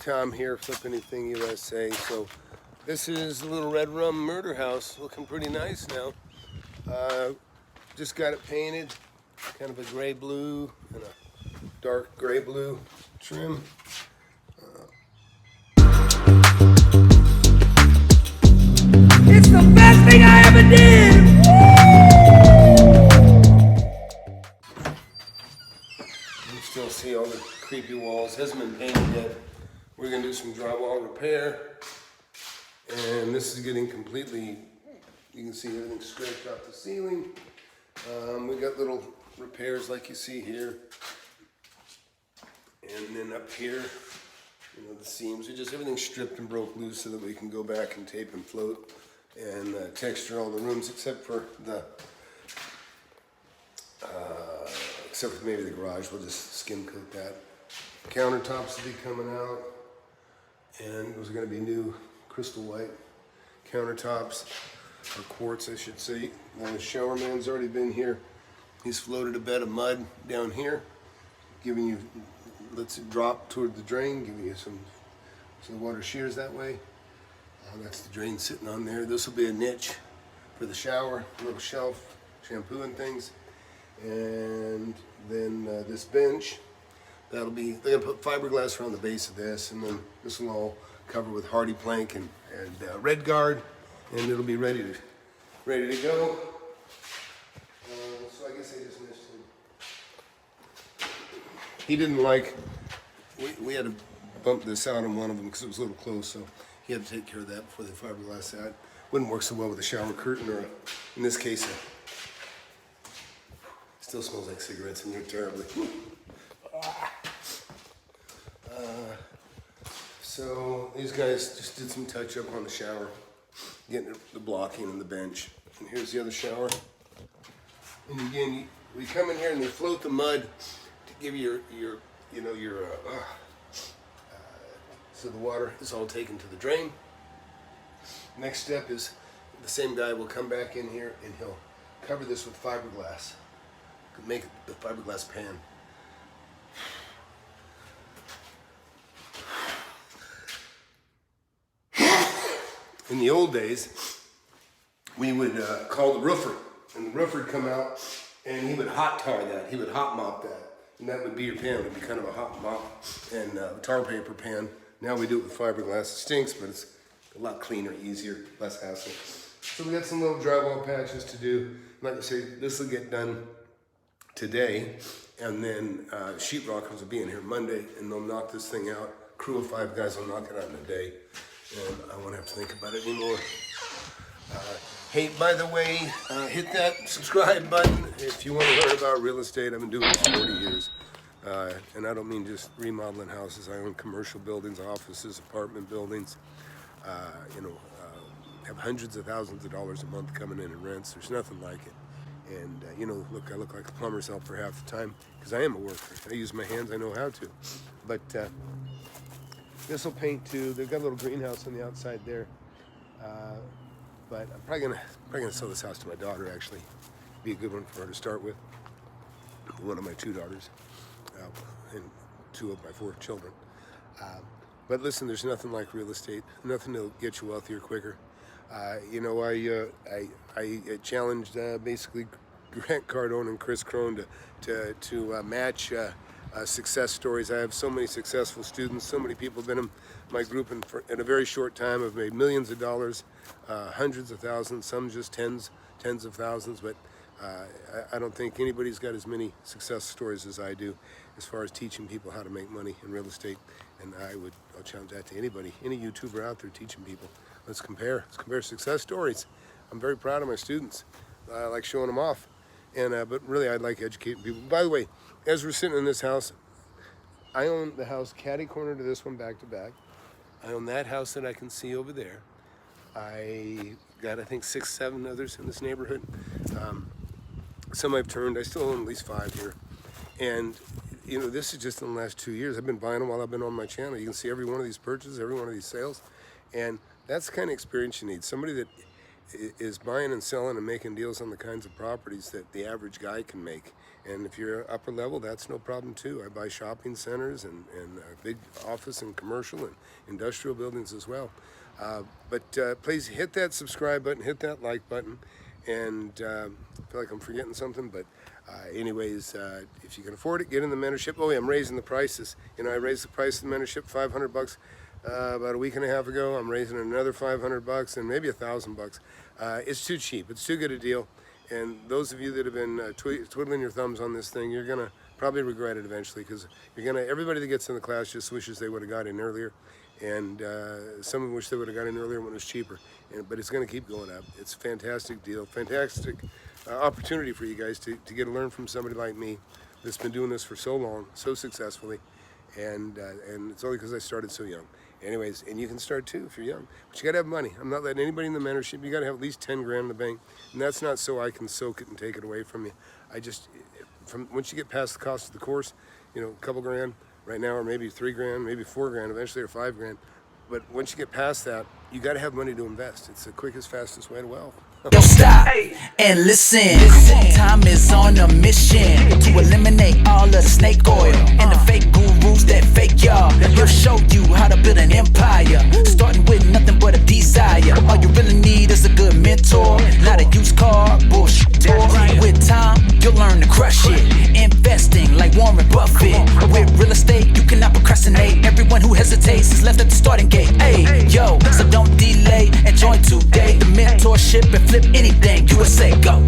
Tom here, FlipAnything USA. So this is the little red rum murder house, looking pretty nice now. Just got it painted, kind of a gray blue and a dark gray blue trim. It's the best thing I ever did! You still see all the creepy walls. Hasn't been painted yet. We're gonna do some drywall repair. And this is getting completely, you can see everything scraped off the ceiling. We got little repairs like you see here. And then up here, you know, the seams are just everything stripped and broke loose so that we can go back and tape and float and texture all the rooms except for the, except for maybe the garage. We'll just skim coat that. Countertops will be coming out, and there's going to be new crystal white countertops, or quartz, I should say. The shower man's already been here. He's floated a bed of mud down here, giving you, lets it drop toward the drain, giving you some, so the water shears that way. That's the drain sitting on there. This will be a niche for the shower, a little shelf, shampoo and things. And then this bench, that'll be, they're gonna put fiberglass around the base of this, and then this will all cover with hardy plank and red guard, and it'll be ready to go. So I guess I just missed him. He didn't like, we had to bump this out on one of them because it was a little close, so he had to take care of that before they fiberglass that. Wouldn't work so well with a shower curtain or, in this case, still smells like cigarettes in here terribly. So these guys just did some touch up on the shower, getting the blocking and the bench. And here's the other shower. And again, we come in here and they float the mud to give you your so the water is all taken to the drain. Next step is the same guy will come back in here and he'll cover this with fiberglass. Make it the fiberglass pan. In the old days, we would call the roofer, and the roofer would come out and he would hot tar that. He would hot mop that, and that would be your pan. It would be kind of a hot mop and tar paper pan. Now we do it with fiberglass. It stinks, but it's a lot cleaner, easier, less hassle. So we got some little drywall patches to do. Like I say, this will get done today, and then sheetrockers will be in here Monday, and they'll knock this thing out. Crew of 5 guys will knock it out in a day, and I won't have to think about it anymore. Hey, by the way, hit that subscribe button if you want to learn about real estate. I've been doing this 40 years, and I don't mean just remodeling houses. I own commercial buildings, offices, apartment buildings. Have hundreds of thousands of dollars a month coming in rents. There's nothing like it. And, look, I look like a plumber's help for half the time because I am a worker. I use my hands, I know how to. But this will paint too. They've got a little greenhouse on the outside there. But I'm probably gonna sell this house to my daughter, actually. Be a good one for her to start with. One of my 2 daughters, and 2 of my 4 children. But listen, there's nothing like real estate. Nothing to get you wealthier quicker. I challenged basically Grant Cardone and Chris Crone to match success stories. I have so many successful students. So many people have been in my group, and in a very short time have made millions of dollars, hundreds of thousands, some just tens of thousands. But I don't think anybody's got as many success stories as I do as far as teaching people how to make money in real estate. And I'll challenge that to anybody, any YouTuber out there teaching people. Let's compare success stories. I'm very proud of my students. I like showing them off. And but really, I'd like educating people. By the way, as we're sitting in this house, I own the house catty corner to this one back to back. I own that house that I can see over there. I got, I think, 6, 7 others in this neighborhood. Some I've turned. I still own at least 5 here. And this is just in the last 2 years. I've been buying them while I've been on my channel. You can see every one of these purchases, every one of these sales. And that's the kind of experience you need. Somebody that is buying and selling and making deals on the kinds of properties that the average guy can make. And if you're upper level, that's no problem too. I buy shopping centers and big office and commercial and industrial buildings as well. But please hit that subscribe button, hit that like button, and I feel like I'm forgetting something, but anyways, if you can afford it, get in the mentorship. Oh yeah, I'm raising the prices. You know, I raised the price of the mentorship $500 about a week and a half ago. I'm raising another $500 and maybe $1,000. It's too cheap. It's too good a deal. And those of you that have been twiddling your thumbs on this thing, you're gonna probably regret it eventually, because everybody that gets in the class just wishes they would have got in earlier, and some of them wish they would have got in earlier when it was cheaper. But it's going to keep going up. It's a fantastic deal, fantastic opportunity for you guys to get to learn from somebody like me that's been doing this for so long, so successfully, and it's only because I started so young. Anyways, and you can start too if you're young, but you got to have money. I'm not letting anybody in the mentorship. You got to have at least 10 grand in the bank, and that's not so I can soak it and take it away from you. Once you get past the cost of the course, you know, a couple grand right now, or maybe 3 grand, maybe 4 grand eventually, or 5 grand. But once you get past that, you got to have money to invest. It's the quickest, fastest way to wealth. Yo, stop and listen. Time is on a mission to eliminate all of the snake oil and the fake gurus that fake y'all. He'll show you how to build an empire, starting with nothing but a desire. All you really need is a good mentor, not a used car bullshit. With time, you'll learn to crush it. Investing like Warren Buffett. With real estate, you cannot procrastinate. Everyone who hesitates is left at the starting gate. Hey, yo, so don't delay and join today. The mentorship and flip anything. USA, go.